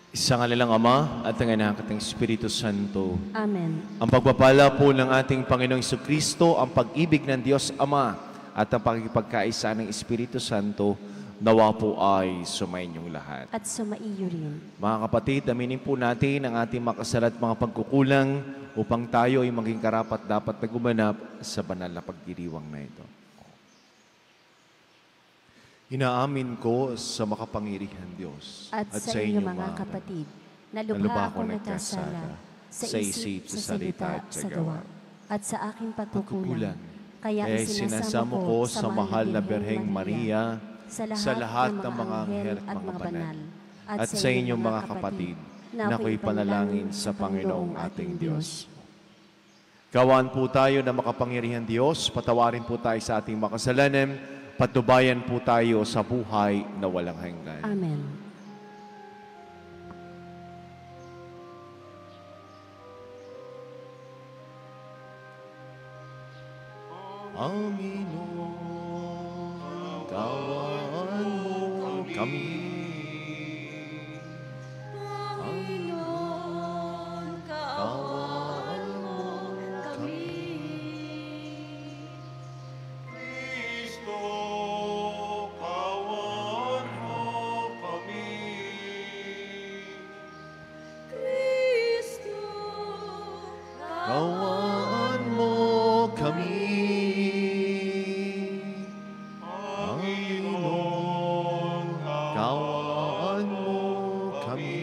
Sa ngalalang Ama at ng Anak at ng Espiritu Santo. Amen. Ang pagpapala po ng ating Panginoong Jesucristo, ang pag-ibig ng Diyos Ama at ang pakikipagkaisa ng Espiritu Santo, nawa po ay sumainyong lahat. At sumaiyo rin. Mga kapatid, aminin po natin ang ating makasala at mga pagkukulang upang tayo ay maging karapat dapat na gumanap sa banal na pagdiriwang na ito. Inaamin ko sa makapangyarihan Diyos At sa inyo mga kapatid, na lubha akong nagkasala sa isip, sa salita at sa gawa, at sa aking pagkukulang. Kaya sinasamo ko sa mahal na Birheng Maria, sa lahat ng mga anghel at mga banal, at sa inyong mga kapatid, na ako'y panalangin sa Panginoong ating Diyos. Gawaan po tayo na makapangyarihan Diyos, patawarin po tayo sa ating makasalanan, patnubayan po tayo sa buhay na walang hanggan. Amen. Panginoon, gawaan mo kami. Panginoon, Gawaan mo kami. Kristo, kawan mo kami. Kristo, Gawaan mo kami. Panginoon, gawaan mo kami.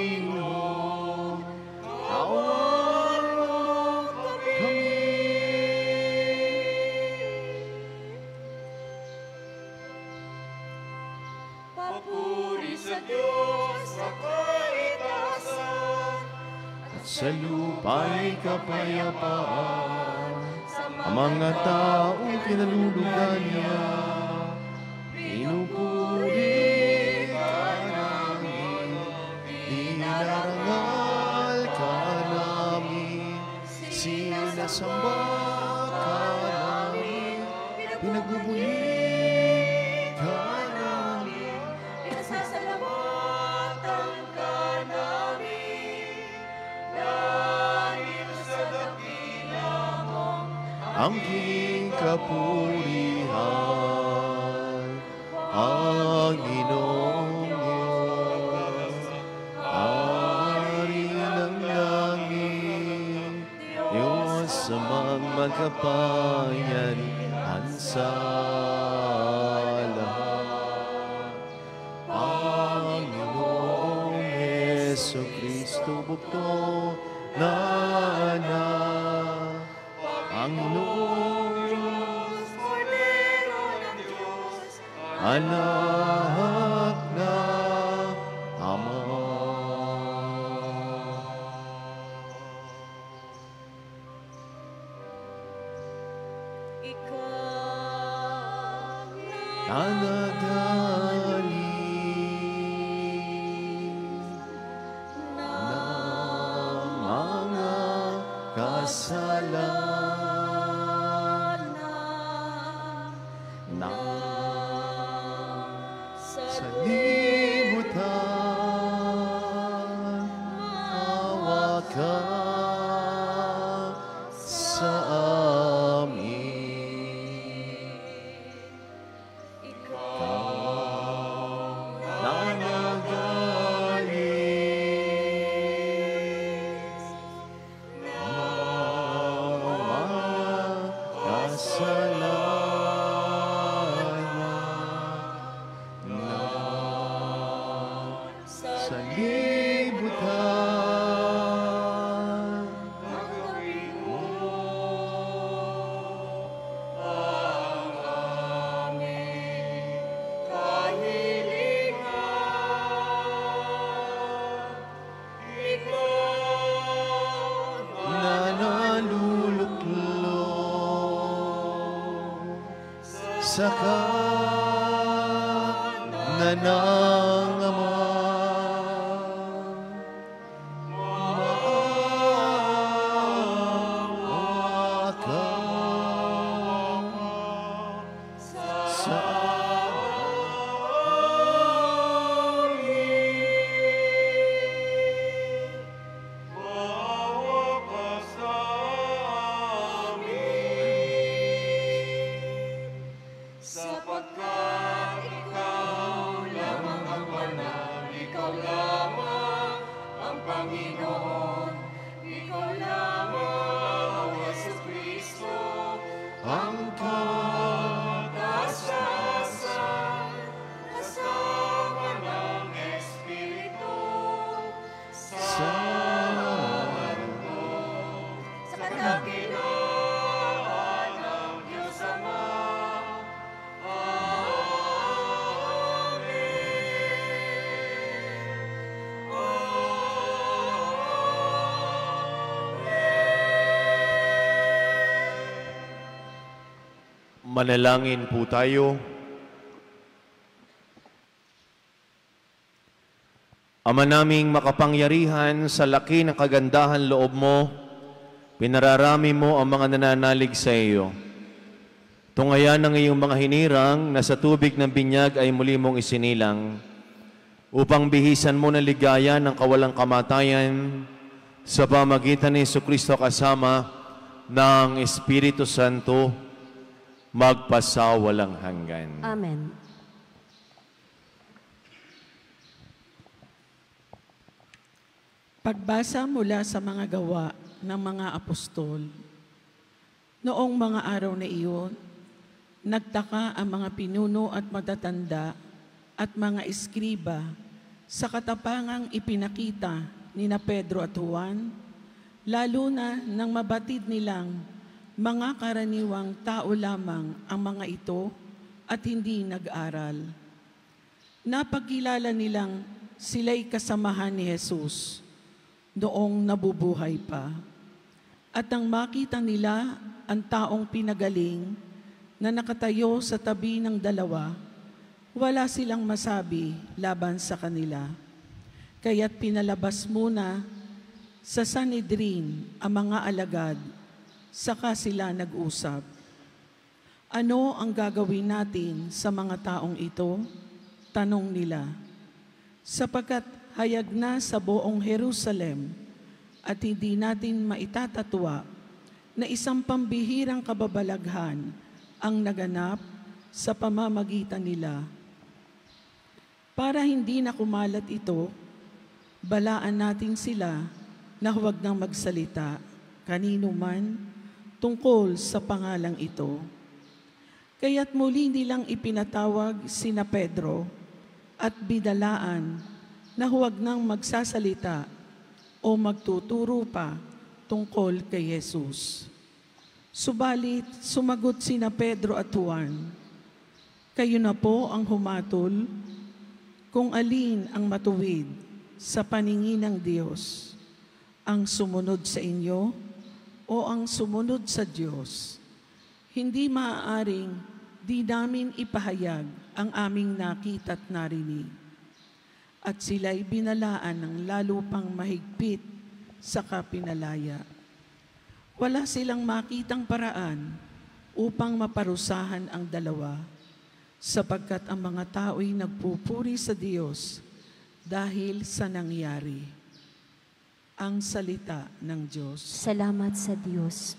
Panginoon, gawaan mo kami. Papuri sa Diyos sa kaitasan, At sa lupa'y kapayapaan, ang mga taong kinalulugan niya, pinupuri ka namin, dinarangal ka namin, sinasamba ka namin, pinagbubuli ka namin. pinasasalamatan ka namin. Dahil sa dakila mo, Angking kapurihan, Panginoong Diyos, Ari ng langit, Diyos sa magkapangyarihan sa lahat. Panginoong Jesucristo, bugto na anak, Panginoong Diyos, Kordero ng Diyos, anak na Ama. ikaw Nanagaling ng mga kasalanan na sa libutan, awa ka sa amin. Ikaw nanagaling ng mga kasalanan na sa libutan. nagawin mo ang aming kahilingan. Ikaw Na naluluklong sa kanan ng Ama. Maawa ka sa Manalangin po tayo. Ama naming makapangyarihan, sa laki ng kagandahan loob mo, pinararami mo ang mga nananalig sa iyo. Tungayan ng iyong mga hinirang na sa tubig ng binyag ay muli mong isinilang, upang bihisan mo na ligaya ng kawalang kamatayan sa pamagitan ni Jesucristo kasama ng Espiritu Santo, magpasawalang hanggan. Amen. Pagbasa mula sa mga gawa ng mga apostol. Noong mga araw na iyon, nagtaka ang mga pinuno at matatanda at mga eskriba sa katapangang ipinakita ni Pedro at Juan, lalo na nang mabatid nilang mga karaniwang tao lamang ang mga ito at hindi nag-aral. Napagkilala nilang sila'y kasamahan ni Jesus noong nabubuhay pa. At nang makita nila ang taong pinagaling na nakatayo sa tabi ng dalawa, wala silang masabi laban sa kanila. Kaya't pinalabas muna sa Sanhedrin ang mga alagad, saka sila nag-usap. Ano ang gagawin natin sa mga taong ito? Tanong nila. Sapagkat hayag na sa buong Jerusalem at hindi natin maitatatwa na isang pambihirang kababalaghan ang naganap sa pamamagitan nila. Para hindi na kumalat ito, balaan natin sila na huwag nang magsalita kanino man tungkol sa pangalang ito. Kaya't muli nilang ipinatawag sina Pedro at bidalaan na huwag nang magsasalita o magtuturo pa tungkol kay Jesus. Subalit, sumagot sina Pedro at Juan, kayo na po ang humatol kung alin ang matuwid sa paningin ng Diyos, ang sumunod sa inyo o ang sumunod sa Diyos. Hindi maaaring di namin ipahayag ang aming nakita at narinig. At sila'y binalaan ng lalo pang mahigpit sa kapinalaya. Wala silang makitang paraan upang maparusahan ang dalawa, sapagkat ang mga tao'y nagpupuri sa Diyos dahil sa nangyari. Ang salita ng Diyos. Salamat sa Diyos.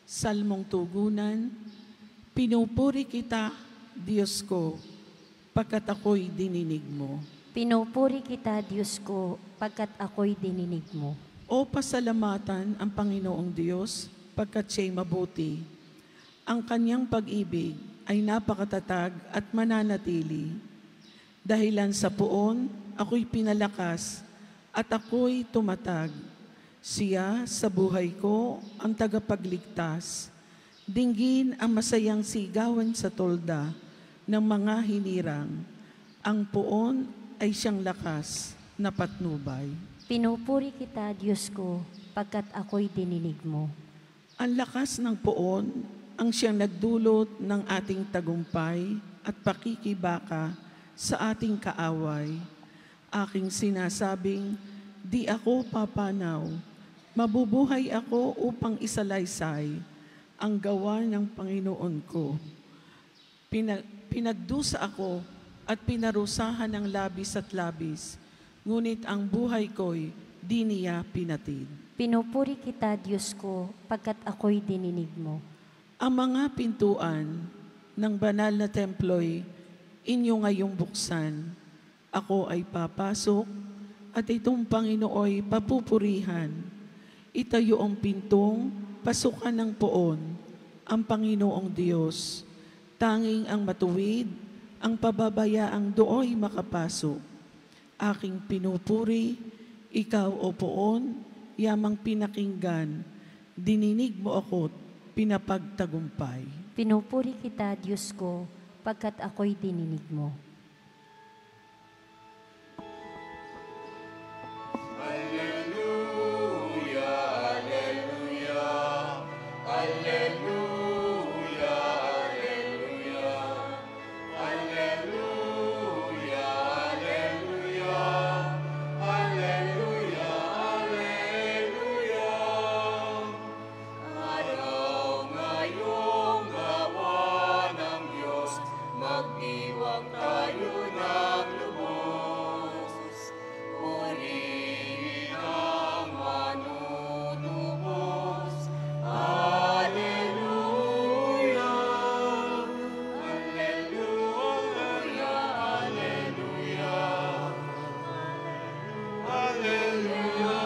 Salmong tugunan, pinupuri kita, Diyos ko, pagkat ako'y dininig mo. Pinupuri kita, Diyos ko, pagkat ako'y dininig mo. O pasalamatan ang Panginoong Diyos, pagkat siya'y mabuti. Ang kanyang pag-ibig ay napakatatag at mananatili. Dahilan sa poon, ako'y pinalakas at ako'y tumatag. Siya sa buhay ko ang tagapagligtas. Dinggin ang masayang sigawan sa tolda ng mga hinirang. Ang poon ay siyang lakas na patnubay. Pinupuri kita, Diyos ko, pagkat ako'y dininig mo. Ang lakas ng poon ang siyang nagdulot ng ating tagumpay at pakikibaka sa ating kaaway. Aking sinasabing, di ako papanaw. Mabubuhay ako upang isalaysay ang gawa ng Panginoon ko. Pinagdusa ako at pinarusahan ng labis at labis, ngunit ang buhay ko'y di niya pinatid. Pinupuri kita, Diyos ko, pagkat ako'y dininig mo. Ang mga pintuan ng banal na templo'y inyo ngayong buksan. Ako ay papasok at itong Panginooy papupurihan. Itayo ang pintong pasukan ng poon, ang Panginoong Diyos. Tanging ang matuwid, ang pababayaang dooy makapasok. Aking pinupuri, ikaw o poon, yamang pinakinggan, dininig mo ako't pinapagtagumpay. Pinupuri kita, Diyos ko, pagkat ako'y dininig mo. Alleluia, alleluia, alleluia, alleluia. tayo naglubos, purihin ang manunubos. Alleluia, Alleluia, Alleluia, Alleluia, Alleluia,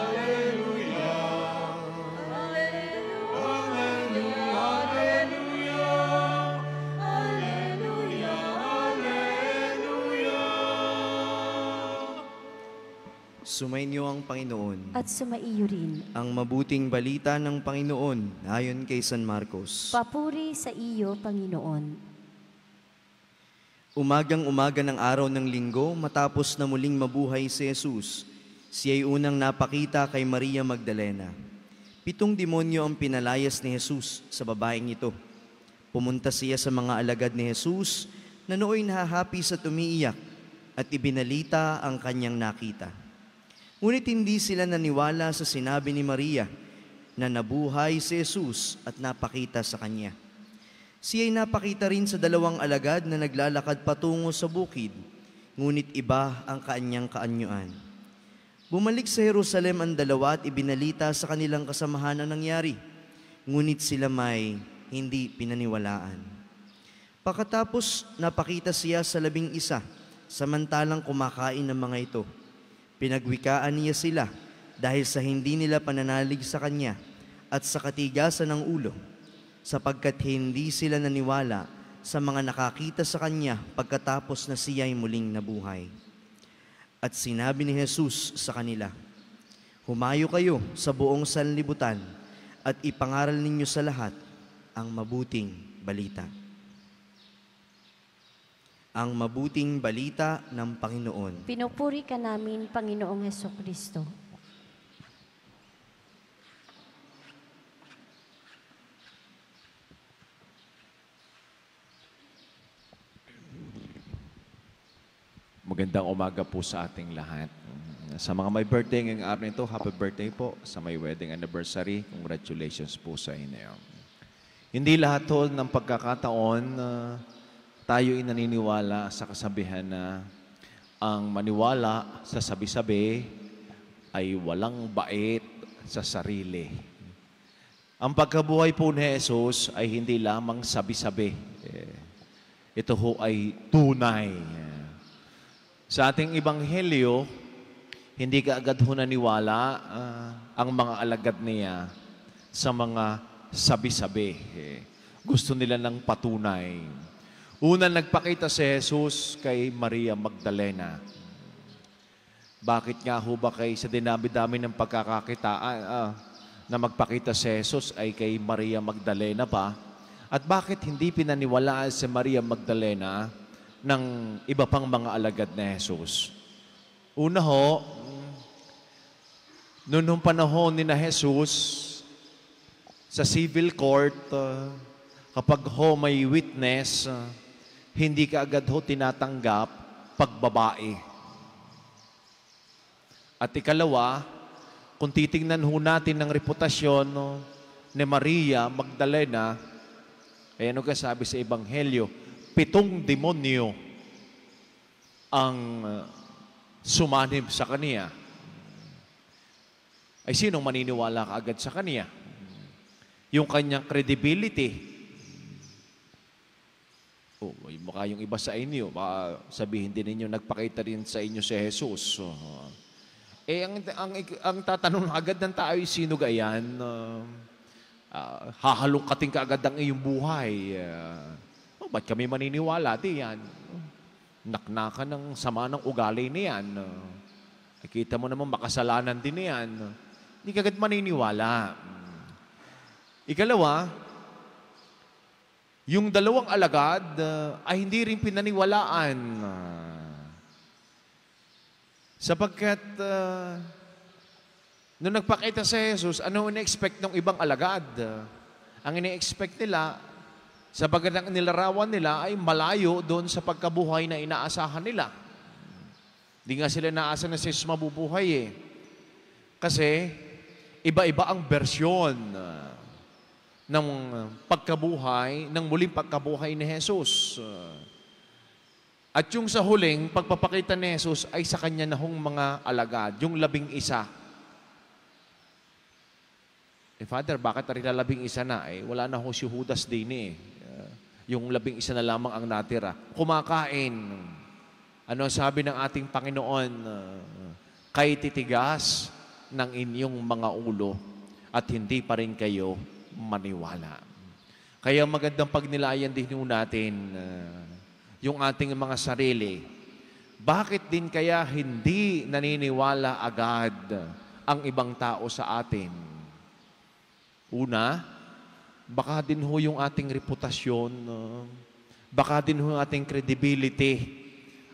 Alleluia, Alleluia. Sumainyo ang Panginoon. At sumaiyo rin. Ang mabuting balita ng Panginoon ayon kay San Marcos. Papuri sa iyo, Panginoon. Umagang-umaga ng araw ng linggo, matapos na muling mabuhay si Jesus, siya'y unang napakita kay Maria Magdalena. 7 demonyo ang pinalayas ni Jesus sa babaeng ito. Pumunta siya sa mga alagad ni Jesus na nooy nahahapi sa tumiiyak at ibinalita ang kanyang nakita. Ngunit hindi sila naniwala sa sinabi ni Maria na nabuhay si Jesus at napakita sa kanya. Siya'y napakita rin sa 2 alagad na naglalakad patungo sa bukid, ngunit iba ang kanyang kaanyuan. Bumalik sa Jerusalem ang 2 at ibinalita sa kanilang kasamahan ang nangyari, ngunit sila may hindi pinaniwalaan. Pagkatapos napakita siya sa 11, samantalang kumakain ng mga ito. Pinagwikaan niya sila dahil sa hindi nila pananalig sa kanya at sa katigasan ng ulo, sapagkat hindi sila naniwala sa mga nakakita sa kanya pagkatapos na siya'y muling nabuhay. At sinabi ni Jesus sa kanila, "Humayo kayo sa buong sanlibutan at ipangaral ninyo sa lahat ang mabuting balita." Ang mabuting balita ng Panginoon. Pinupuri ka namin, Panginoong Hesukristo. Magandang umaga po sa ating lahat. Sa mga may birthday ngayong araw nito, happy birthday po. Sa may wedding anniversary, congratulations po sa inyo. Hindi lahat tol ng pagkakataon tayo naniniwala sa kasabihan na ang maniwala sa sabi-sabi ay walang bait sa sarili. Ang pagkabuhay po ni Jesus ay hindi lamang sabi-sabi. Ito ho ay tunay. Sa ating ebanghelyo, hindi ka agad ho naniwala ang mga alagad niya sa mga sabi-sabi. Gusto nila ng patunay. Una nagpakita si Jesus kay Maria Magdalena. Bakit nga ho ba kay sa dinami-dami ng pagkakakitaan na magpakita si Jesus ay kay Maria Magdalena pa? At bakit hindi pinaniwalaan si Maria Magdalena ng iba pang mga alagad ni Jesus? Una ho, noong panahon ni na Jesus, sa civil court, kapag ho may witness, hindi ka agad ho tinatanggap pagbabae. At ikalawa, kung titingnan ho natin ng reputasyon ni Maria Magdalena, ano ka sabi sa Ebanghelyo? 7 demonyo ang sumanib sa kaniya. Ay sinong maniniwala ka agad sa kaniya? Yung kanyang credibility. Baka yung iba sa inyo, baka sabihin din ninyo, nagpakita rin sa inyo si Jesus. Ang tatanong agad ng tao, sino gayan? Hahalungkatin ka agad ang iyong buhay. Ba't kami maniniwala? Di yan. Naknakan ng sama ng ugali niyan. Nakita mo naman makasalanan din niyan. Hindi ka agad maniniwala. Ikalawa, yung 2 alagad ay hindi rin pinaniwalaan. Sapagkat nung nagpakita si Jesus, ano ina-expect ng ibang alagad? Ang ina-expect nila, sapagkat ang nilarawan nila ay malayo doon sa pagkabuhay na inaasahan nila. Hindi nga sila naasa na si Jesus mabubuhay Kasi iba-iba ang bersyon ng pagkabuhay, ng muling pagkabuhay ni Jesus. At yung sa huling, pagpapakita ni Jesus ay sa kanya na hong mga alagad, yung 11. Father, bakit rin na 11 na? Wala na ho si Judas din yung 11 na lamang ang natira. Kumakain. Ano sabi ng ating Panginoon? Kay titigas ng inyong mga ulo at hindi pa rin kayo maniwala. Kaya magandang pagnilayan din natin yung ating mga sarili. Bakit din kaya hindi naniniwala agad ang ibang tao sa atin? Una, baka din ho yung ating reputasyon, baka din ho yung ating credibility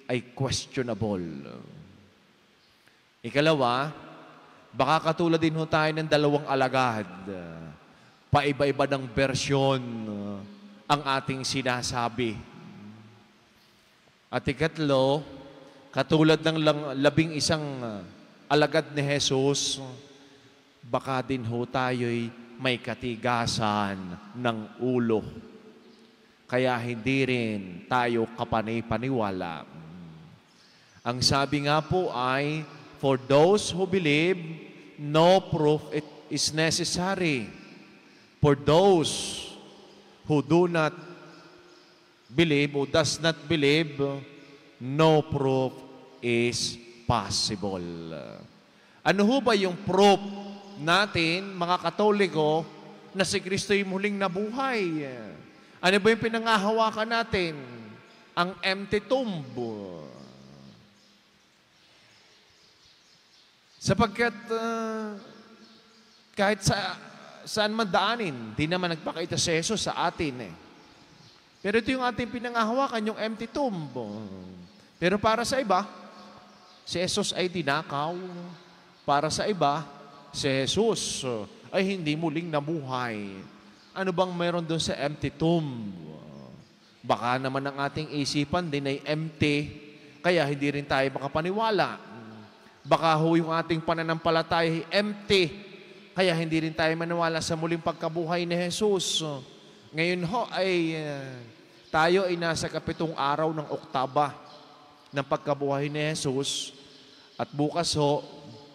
ay questionable. Ikalawa, baka katulad din ho tayo ng 2 alagad. Paiba-iba ng bersyon ang ating sinasabi. At ikatlo, katulad ng 11 alagad ni Jesus, baka din ho tayo'y may katigasan ng ulo. Kaya hindi rin tayo kapanay-paniwala. Ang sabi nga po ay, for those who believe, no proof is necessary. For those who do not believe, who does not believe, no proof is possible. Ano ho ba yung proof natin, mga Katoliko, na si Kristo'y muling nabuhay? Ano ba yung pinangahawakan natin? Ang empty tomb. Sapagkat kahit saan man daanin, di naman nagpakita si Jesus sa atin Pero ito yung ating pinangahawakan, yung empty tomb. Pero para sa iba, si Jesus ay dinakaw. Para sa iba, si Jesus ay hindi muling nabuhay. Ano bang meron doon sa empty tomb? Baka naman ang ating isipan din ay empty, kaya hindi rin tayo makapaniwala. Baka ho yung ating pananampalataya ay empty, kaya hindi rin tayo maniwala sa muling pagkabuhay ni Jesus. Ngayon ho ay tayo ay nasa 7 araw ng Oktaba ng pagkabuhay ni Jesus. At bukas ho,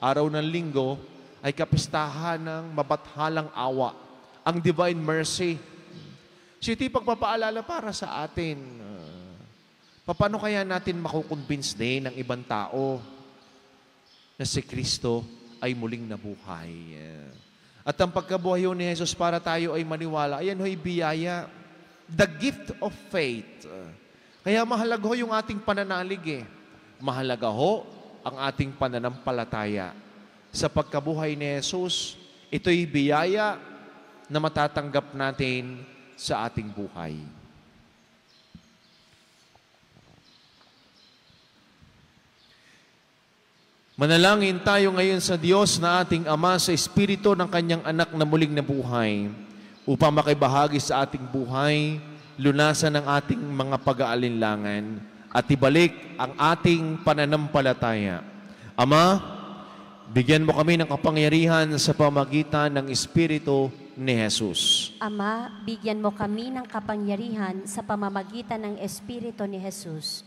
araw ng Linggo, ay kapistahan ng mabathalang awa, ang Divine Mercy. So ito'y pagpapaalala para sa atin. Paano kaya natin makukonvince din ng ibang tao na si Kristo ay muling nabuhay? At ang pagkabuhay ni Jesus para tayo ay maniwala, ayan ho'y biyaya, the gift of faith. Kaya mahalaga ho yung ating pananalig Mahalaga ho ang ating pananampalataya. Sa pagkabuhay ni Jesus, ito'y biyaya na matatanggap natin sa ating buhay. Manalangin tayo ngayon sa Diyos na ating Ama sa Espiritu ng Kanyang Anak na muling nabuhay upang makibahagi sa ating buhay, lunasan ang ating mga pag-aalinlangan at ibalik ang ating pananampalataya. Ama, bigyan mo kami ng kapangyarihan sa pamagitan ng Espiritu ni Jesus. Ama, bigyan mo kami ng kapangyarihan sa pamamagitan ng Espiritu ni Jesus.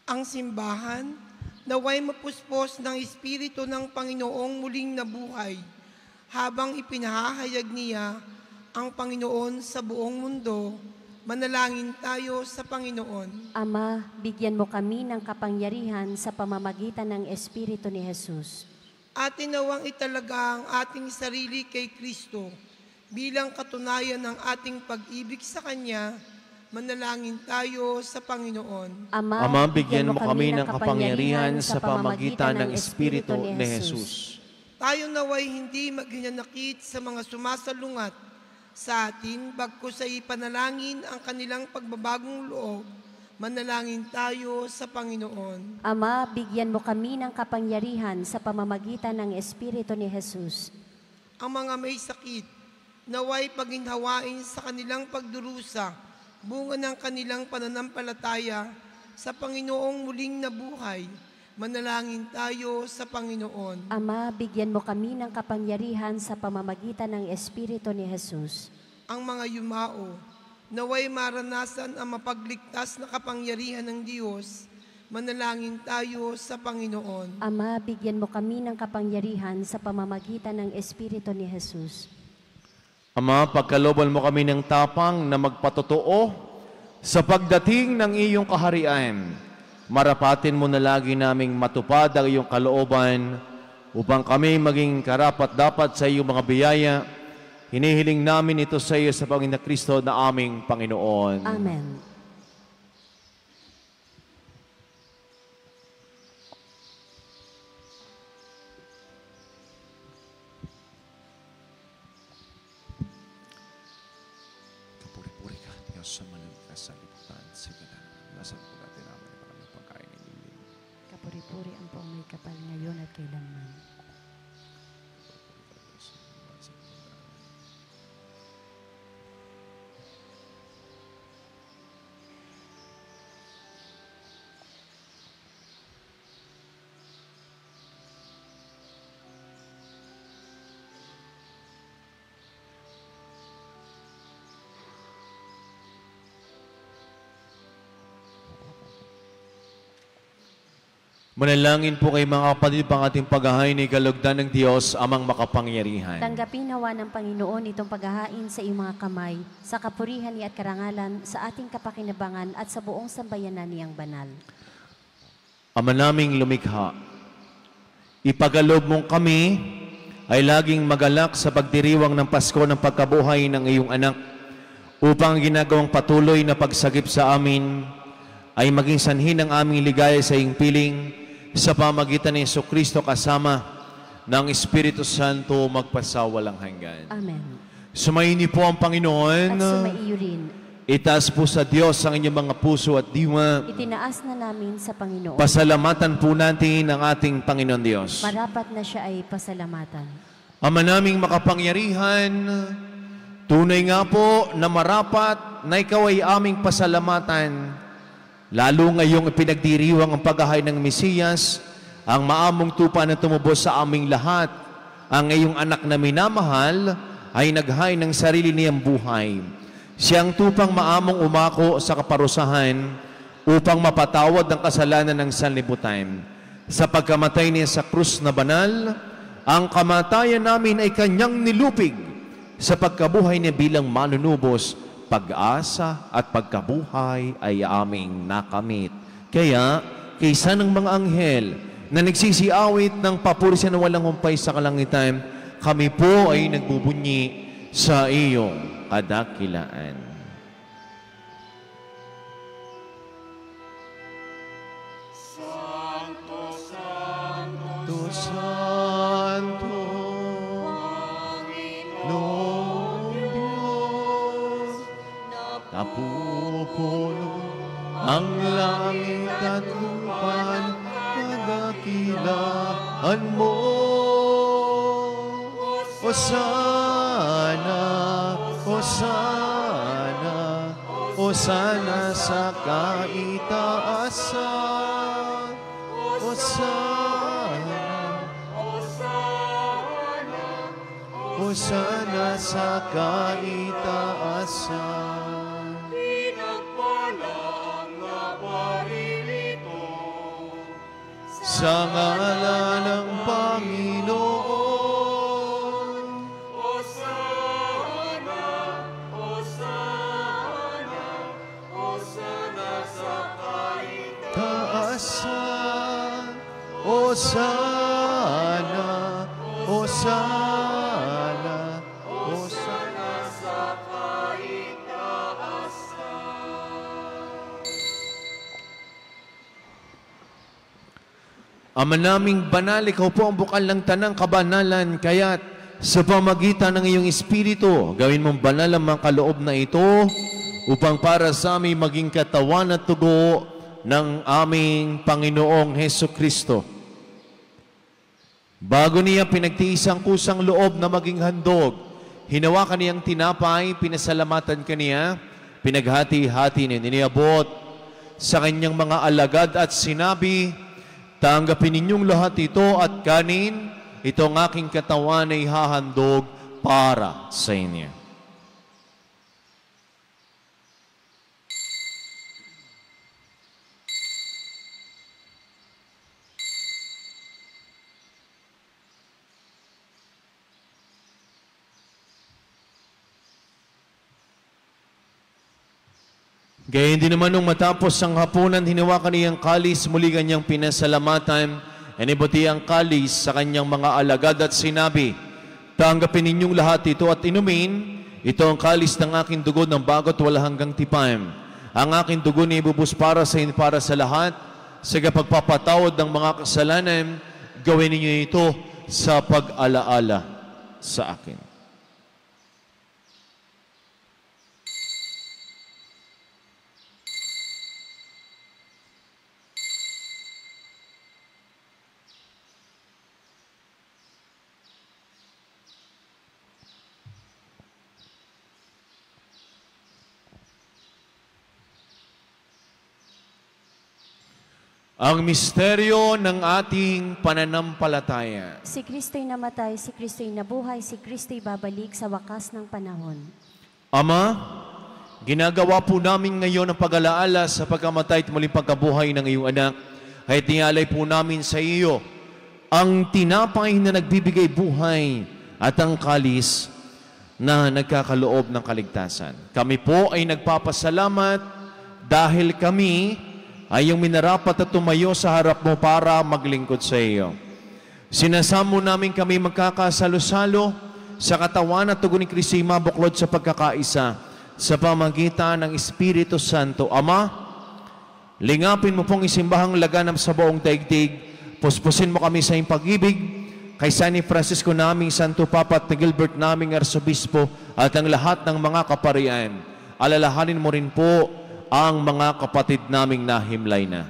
Ang simbahan, naway mapuspos ng Espiritu ng Panginoong muling nabuhay habang ipinahahayag niya ang Panginoon sa buong mundo. Manalangin tayo sa Panginoon. Ama, bigyan mo kami ng kapangyarihan sa pamamagitan ng Espiritu ni Jesus. Atin nawang italaga ang ating sarili kay Kristo bilang katunayan ng ating pag-ibig sa Kanya. Manalangin tayo sa Panginoon. Ama, bigyan mo kami ng kapangyarihan sa pamamagitan ng Espiritu ni Jesus. Tayo naway hindi maghinanakit sa mga sumasalungat sa atin, bagkus ay ipanalangin ang kanilang pagbabagong loob. Manalangin tayo sa Panginoon. Ama, bigyan mo kami ng kapangyarihan sa pamamagitan ng Espiritu ni Jesus. Ang mga may sakit, naway paginhawain sa kanilang pagdurusa, bunga ng kanilang pananampalataya sa Panginoong muling nabuhay. Manalangin tayo sa Panginoon. Ama, bigyan mo kami ng kapangyarihan sa pamamagitan ng Espiritu ni Jesus. Ang mga yumao, naway maranasan ang mapagligtas na kapangyarihan ng Diyos. Manalangin tayo sa Panginoon. Ama, bigyan mo kami ng kapangyarihan sa pamamagitan ng Espiritu ni Jesus. Ama, pagkalooban mo kami ng tapang na magpatotoo sa pagdating ng iyong kaharian. Marapatin mo na lagi naming matupad ang iyong kalooban upang kami maging karapat-dapat sa iyong mga biyaya. Hinihiling namin ito sa iyo sa Panginoon Kristo na aming Panginoon. Amen. Kapuri-puri ka, Diyos, sa malungkas sa liputan. Sige na, nasa pagkati namin ang maraming pagkain ng ilim. Kapuri-puri ang pong may kapal ngayon at kailanman. Manalangin po kay mga kapatid pang ating paghahain ni kalugdan ng Diyos, amang makapangyarihan. Tanggapin nawa ng Panginoon itong paghahain sa iyong mga kamay, sa kapurihan niya at karangalan, sa ating kapakinabangan at sa buong sambayanan niyang banal. Ama naming lumikha, ipagalob mong kami ay laging magalak sa pagdiriwang ng Pasko ng pagkabuhay ng iyong anak, upang ginagawang patuloy na pagsagip sa amin ay maging sanhi ng aming ligaya sa iyong piling, sa pamagitan ni Jesucristo kasama ng Espiritu Santo magpasawalang hanggan. Amen. Sumayin po ang Panginoon. At sumaiyo rin. Itaas po sa Diyos ang inyong mga puso at diwa. Itinaas na namin sa Panginoon. Pasalamatan po natin ang ating Panginoon Diyos. Marapat na siya ay pasalamatan. Ama naming makapangyarihan, tunay nga po na marapat na ikaw ay aming pasalamatan. Lalo ngayong ipinagdiriwang ang paghahay ng Mesiyas, ang maamong tupa na tumubos sa aming lahat, ang iyong anak na minamahal ay naghay ng sarili niyang buhay. Siyang tupang maamong umako sa kaparusahan upang mapatawad ang kasalanan ng sanlibutan. Sa pagkamatay niya sa krus na banal, ang kamatayan namin ay kanyang nilupig. Sa pagkabuhay niya bilang manunubos, pag-asa at pagkabuhay ay aming nakamit. Kaya, kaysa ng mga anghel na nagsisiawit ng papuri na walang humpay sa kalangitan, kami po ay nagbubunyi sa iyong kadakilaan. Santo, Santo, Santo, Lord Diyos, napupuno ang langit at lupan, kadakilaan mo. Hosana, Hosana, Hosana sa kaitaasan. Hosana, Hosana sa kaitaasan. pinagpalang na paririto. Sa ngalan ng Panginoon. Hosana, Hosana, Hosana sa Taasan, Hosana, Hosana, Hosana sa Ama naming banal, ikaw po ang bukal ng tanang kabanalan, kaya't sa pamagitan ng iyong Espiritu, gawin mong banal ang mga kaloob na ito upang para sa amin maging katawan at tugo ng aming Panginoong Heso Kristo. Bago niya pinagtiis ang kusang loob na maging handog, hinawakan niyang tinapay, pinasalamatan kaniya, pinaghati-hati niya, niniabot sa kanyang mga alagad at sinabi, tanggapin ninyong lahat ito at kanin, ito ang aking katawan ay hahandog para sa inyo. Gayun din naman nung matapos ang hapunan, hinawakan niyang kalis, muli kanyang pinasalamatan, inibuti ang kalis sa kanyang mga alagad at sinabi, tanggapin ninyong lahat ito at inumin, ito ang kalis ng aking dugo ng bago't wala hanggang tipan. Ang aking dugo ni ibubus para sa lahat, sa pagpapatawad ng mga kasalanan, gawin ninyo ito sa pag-alaala sa akin. Ang misteryo ng ating pananampalataya. Si Kristo'y namatay, si Kristo'y nabuhay, si Kristo'y babalik sa wakas ng panahon. Ama, ginagawa po namin ngayon ang pag-alaala sa pagkamatay at muling pagkabuhay ng iyong anak. Ay tingalay po namin sa iyo ang tinapay na nagbibigay buhay at ang kalis na nagkakaloob ng kaligtasan. Kami po ay nagpapasalamat dahil kami ay yung minarapat at tumayo sa harap mo para maglingkod sa iyo. Sinasamo namin kami magkakasalo-salo sa katawan at tugon ni Kristo mabuklod sa pagkakaisa sa pamagitan ng Espiritu Santo. Ama, lingapin mo pong isimbahang laganap sa buong daigdig. Puspusin mo kami sa iyong pag-ibig kay San Francisco naming Santo Papa at Gilbert naming Arsobispo at ang lahat ng mga kaparian. Alalahanin mo rin po ang mga kapatid naming nahimlay na.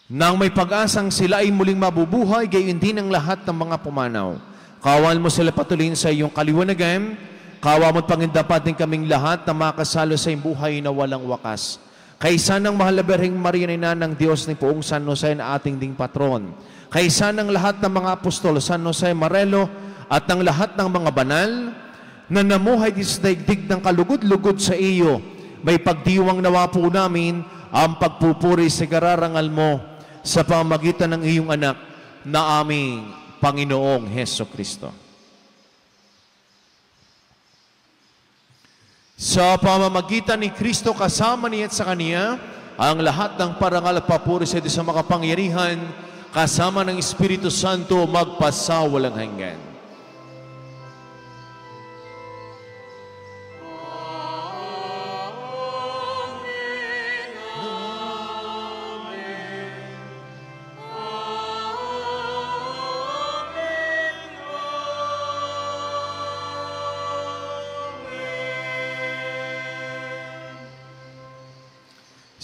Nang may pag-asang sila ay muling mabubuhay, gayon din ang lahat ng mga pumanaw. Kawan mo sila patuloyin sa iyong kaliwanagan, kawa mo't pangindapatin kaming lahat na makasalo sa iyong buhay na walang wakas. Kaysa ng mahal na Birheng Maria na ina ng Diyos ni Poong San Jose na ating ding patron. Kaysa ng lahat ng mga apostol, San Jose Marelo, at ng lahat ng mga banal, na namuhay din sa daigdig ng kalugod-lugod sa iyo, may pagdiwang nawa po namin ang pagpupuri sa kararangal mo sa pamagitan ng iyong anak na aming Panginoong Heso Kristo. Sa pamamagitan ni Kristo kasama niya at sa Kanya, ang lahat ng parangal at papuri sa Diyos sa makapangyarihan, kasama ng Espiritu Santo magpasawalang hanggan.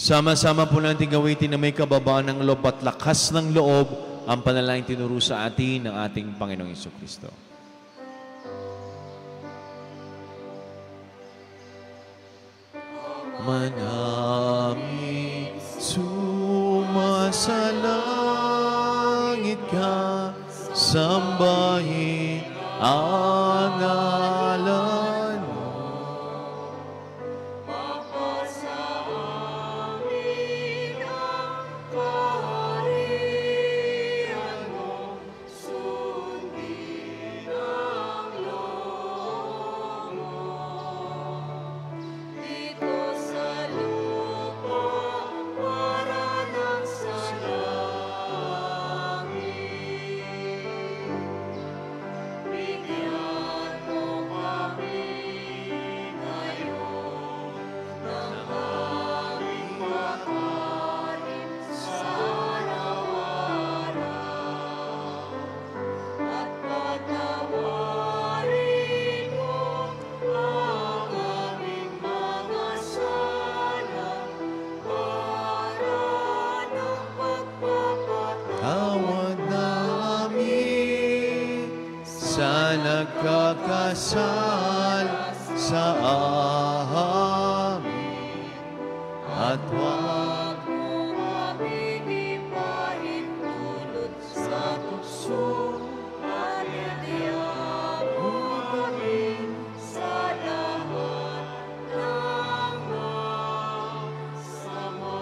Sama-sama po natin gawitin na may kababaan ng loob at lakas ng loob ang panalangin tinuro sa atin ng ating Panginoong Jesucristo. Manami sumasalangit ka, sambahin ang ngalan mo. Nagkakasal sa amin at wag mo kami ipahintulot sa tukso at itiyak mo kami sa lahat ng masama.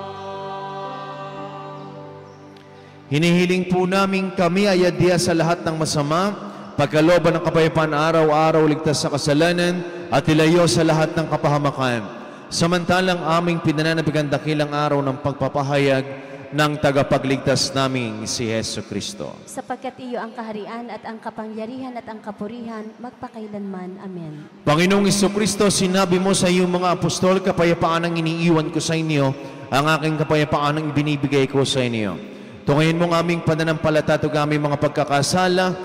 Hinihiling po namin kami ayadya sa lahat ng masama, pagkalooban ng kapayapaan araw-araw, ligtas sa kasalanan, at ilayo sa lahat ng kapahamakan. Samantalang aming pinananabigan dakilang araw ng pagpapahayag ng tagapagligtas naming si Heso Kristo. Sapagkat iyo ang kaharian at ang kapangyarihan at ang kapurihan magpakailanman. Amen. Panginoong Kristo, sinabi mo sa iyong mga apostol, kapayapaan ang iniiwan ko sa inyo, ang aking kapayapaan ang ibinibigay ko sa inyo. Tungayin mo ang aming pananampalataya at aming mga pagkakasala,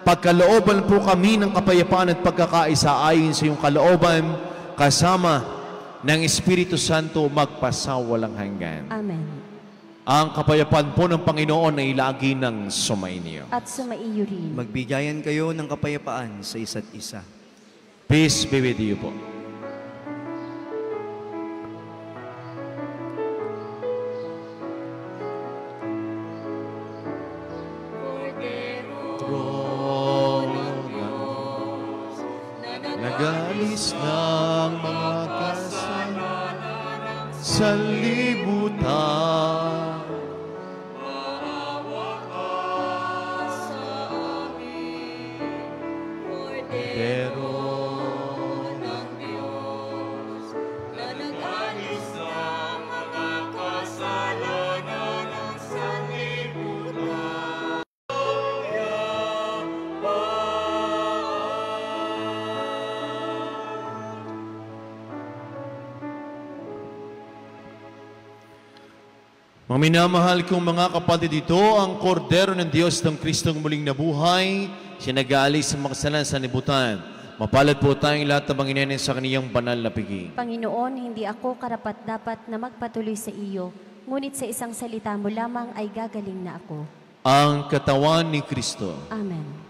pagkalooban po kami ng kapayapaan at pagkakaisa ayon sa iyong kalooban, kasama ng Espiritu Santo magpasawalang hanggan. Amen. Ang kapayapaan po ng Panginoon ay lagi ng sumainyo. At sumaiyo rin. Magbigayan kayo ng kapayapaan sa isa't isa. Peace be with you po. Nag-alis ng mga kasalanan sa libutan. Pero ng Diyos na nag-alis ng mga kasalanan ng sanlibutan. Mga minamahal kong mga kapatid, ito ang kordero ng Diyos ng Kristong muling nabuhay, siya nag-aalis sa mga kasalanan sa libutan. Mapalad po tayong lahat na Panginoon sa kaniyang banal na pigi. Panginoon, hindi ako karapat-dapat na magpatuloy sa iyo, ngunit sa isang salita mo lamang ay gagaling na ako. Ang katawan ni Kristo. Amen.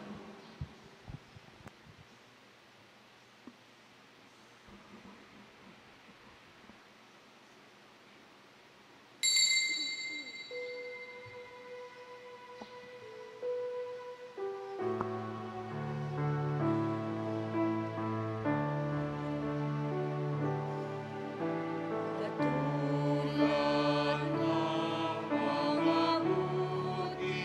Mga buti,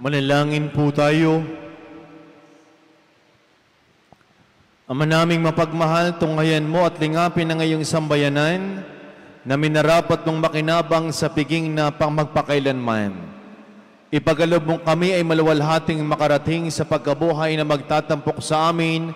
Manalangin po tayo. Ama naming mapagmahal, tunghayan mo at lingapin ang iyong sambayanan na minarapat mong makinabang sa piging na pangmagpakailanman. Ipagalob mong kami ay maluwalhating makarating sa pagkabuhay na magtatampok sa amin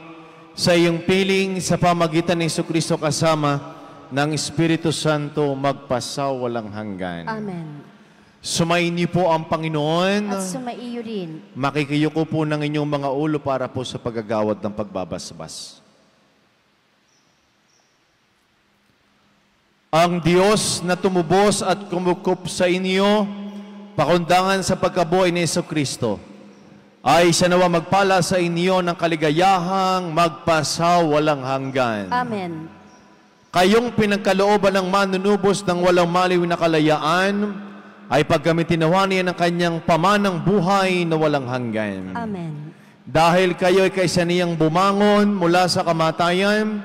sa iyong piling sa pamagitan ni Jesucristo kasama ng Espiritu Santo magpasawalang hanggan. Amen. Sumainyo po ang Panginoon. At sumaiyo rin. Makikiyuko po ng inyong mga ulo para po sa paggagawad ng pagbabasbas. Ang Diyos na tumubos at kumukup sa inyo, pakundangan sa pagkabuhay ni Jesucristo, ay siya nawa magpala sa inyo ng kaligayahang magpasawalang hanggan. Amen. Kayong pinagkalooban ng manunubos ng walang maliw na kalayaan, ay paggamitin nawa niya ng kanyang pamanang buhay na walang hanggan. Amen. Dahil kayo ay kaysa niyang bumangon mula sa kamatayan,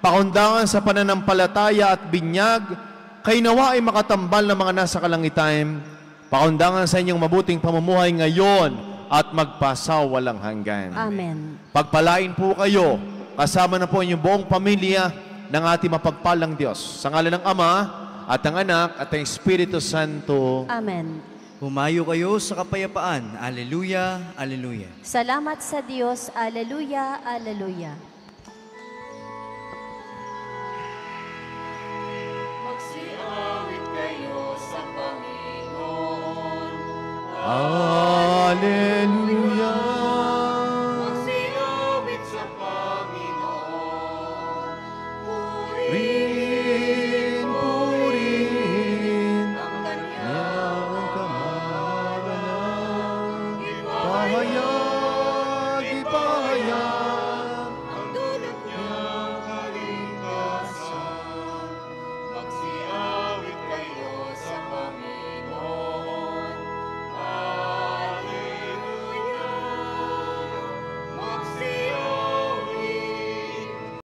pakundangan sa pananampalataya at binyag, kayo nawa ay makatambal ng mga nasa kalangitan, pakundangan sa inyong mabuting pamumuhay ngayon at magpasawalang hanggan. Amen. Pagpalain po kayo, kasama na po inyong buong pamilya ng ating mapagpalang Diyos. Sa ngalan ng Ama, at ang Anak, at ang Espiritu Santo. Amen. Humayo kayo sa kapayapaan. Alleluia, alleluia. Salamat sa Diyos. Alleluia, alleluia. Magsiawit kayo sa Panginoon. Alleluia.